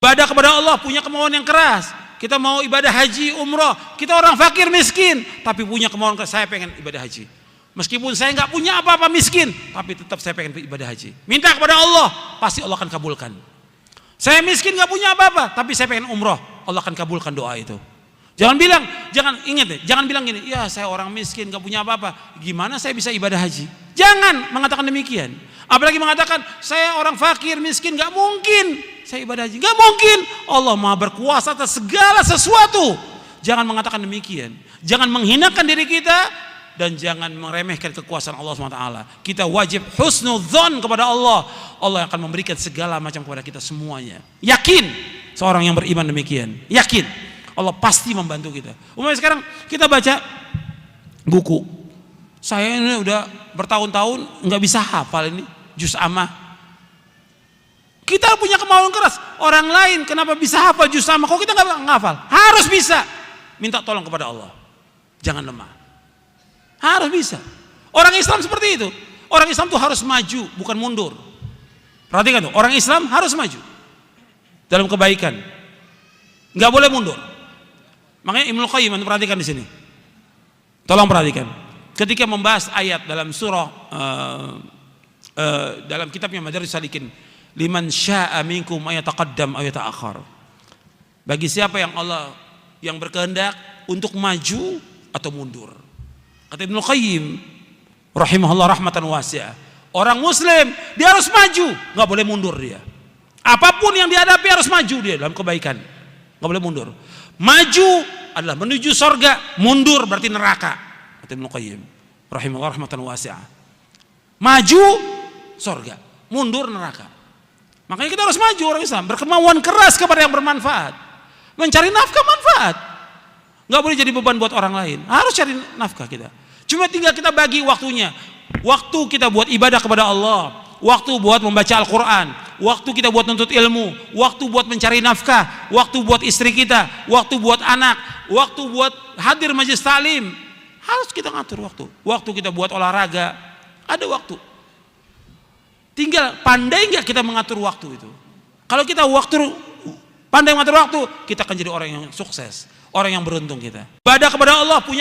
Ibadah kepada Allah punya kemauan yang keras. Kita mau ibadah haji, umroh. Kita orang fakir miskin, tapi punya kemauan keras. Saya pengen ibadah haji. Meskipun saya nggak punya apa-apa miskin, tapi tetap saya pengen ibadah haji. Minta kepada Allah, pasti Allah akan kabulkan. Saya miskin nggak punya apa-apa, tapi saya pengen umroh. Allah akan kabulkan doa itu. Jangan bilang, ingat deh, jangan bilang gini, ya saya orang miskin nggak punya apa-apa, gimana saya bisa ibadah haji? Jangan mengatakan demikian. Apalagi mengatakan saya orang fakir miskin, nggak mungkin saya ibadah haji, nggak mungkin. Allah Maha berkuasa atas segala sesuatu. Jangan mengatakan demikian. Jangan menghinakan diri kita dan jangan meremehkan kekuasaan Allah SWT. Kita wajib husnudzon kepada Allah. Allah akan memberikan segala macam kepada kita semuanya. Yakin seorang yang beriman demikian. Yakin Allah pasti membantu kita. Umpamanya sekarang kita baca buku. Saya ini udah bertahun-tahun nggak bisa hafal ini juz amma. Kita punya kemauan keras. Orang lain kenapa bisa hafal juz amma? Kok kita nggak hafal? Harus bisa. Minta tolong kepada Allah. Jangan lemah. Harus bisa. Orang Islam seperti itu. Orang Islam tuh harus maju, bukan mundur. Perhatikan tuh, orang Islam harus maju dalam kebaikan. Nggak boleh mundur. Makanya Ibnu Qayyim, perhatikan di sini. Tolong perhatikan. Ketika membahas ayat dalam surah dalam kitabnya Madarijus Salikin, liman syaa'a minkum ayataqaddam aw yata'akhkhar. Bagi siapa yang Allah yang berkehendak untuk maju atau mundur. Kata Ibnu Qayyim rahimahullah rahmatan wasi'ah, orang muslim dia harus maju, nggak boleh mundur dia. Apapun yang dihadapi harus maju dia dalam kebaikan, nggak boleh mundur. Maju adalah menuju sorga, mundur berarti neraka. Kata Ibnu Qayyim rahimahullah rahmatan wasi'ah. Maju sorga, mundur neraka. Makanya kita harus maju orang Islam, berkemauan keras kepada yang bermanfaat, mencari nafkah manfaat. Nggak boleh jadi beban buat orang lain, harus cari nafkah kita. Cuma tinggal kita bagi waktunya. Waktu kita buat ibadah kepada Allah, waktu buat membaca Al-Quran, waktu kita buat nuntut ilmu, waktu buat mencari nafkah, waktu buat istri kita, waktu buat anak, waktu buat hadir majelis taklim. Harus kita ngatur waktu. Waktu kita buat olahraga, ada waktu. Tinggal pandai nggak kita mengatur waktu itu. Kalau kita pandai mengatur waktu, kita akan jadi orang yang sukses, orang yang beruntung kita. Ibadah kepada Allah punya